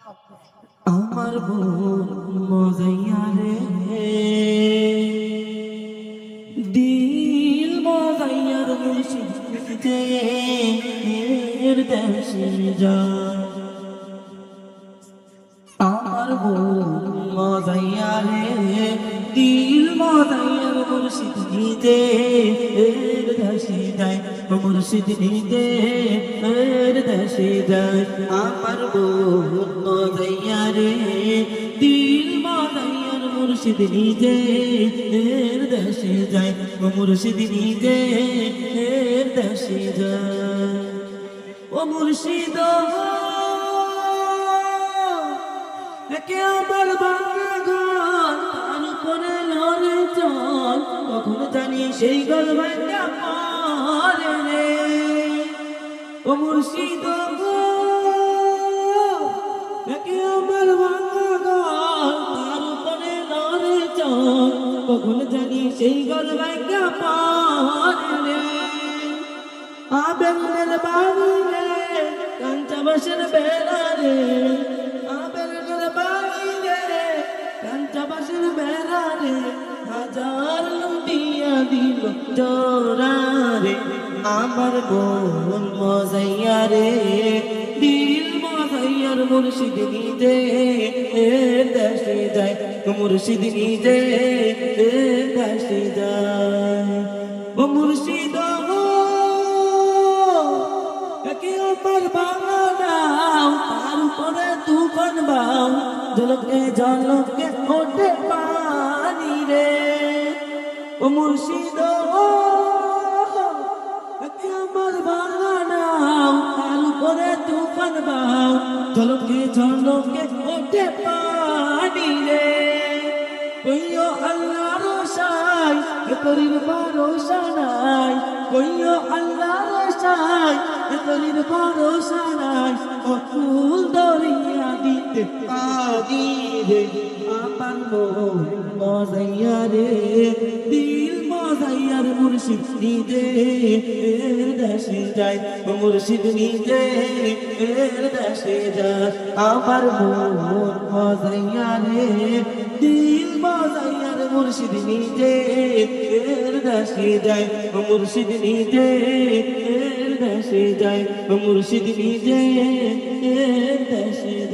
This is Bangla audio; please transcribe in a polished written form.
আমার বোন মজাইয়া রে, দিল মজাইয়ার মুর্শিদে দেশে যায়। আমার বোন মজাইয়া রে, দিল মজাইয়ার মুর্শিদ নিতে দেশে যায়, মুর্শিদ নিতে দেশে যায়। আমার বোন মজাইয়া রে, দিল মজাইয়ার মুর্শিদ নিতে দেশে যায়, মুর্শিদ নিতে দেশে যায়। ও মুর্শিদ একে আমার বাংলা ঘর, তার উপরে লড়ে চল, কখন জানি সেই ঘর ভাঙা পড়ে রে। ও মুর্শিদ একে আমার বাংলা ঘর, তার উপরে লড়ে চল, কখন জানি সেই ঘর ভাঙা পড়ে রে। আবেদনের বাড়ি রে, কাঞ্চা বাসের বেড়া রে, আবেদনের বাড়ি রে, কাঞ্চা বাসের বেড়া রে, হাজার লুটিয়া দিল জোড়া রে। আমার বোন মজাইয়া রে, দিল মজাইয়ার মুর্শিদ নিতে দেশে যায়, মুর্শিদ নিতে দেশে যায়। ও মুর্শিদ আমার বাংলাও, তার উপরে তুফান বাও, ঝলকে ঝলকে ওঠে পানি রে। ও মুর্শিদ আমার বাংলাও, তার উপরে তুফান বাও, ঝলকে ঝলকে ওঠে পানি রে। কইও আল্লাহ রসাই তোরির ভরসা নাই, কইও আল্লাহ রসাই তোরির ভরসা নাই, অকুল দরিয়া দিতে পারি রে। আমার মন মজাইয়া রে, দিল মজাইয়ার মুর্শিদ নিতে দেশে যায়, মুর্শিদ নিতে দেশে যায়। আমার মন মজাইয়া রে, দিল মজাইয়ার মুর্শিদ নিতে দেশে যায়, মুর্শিদ নিতে দেশে যায়, মুর্শিদ নিতে দেশে যায়।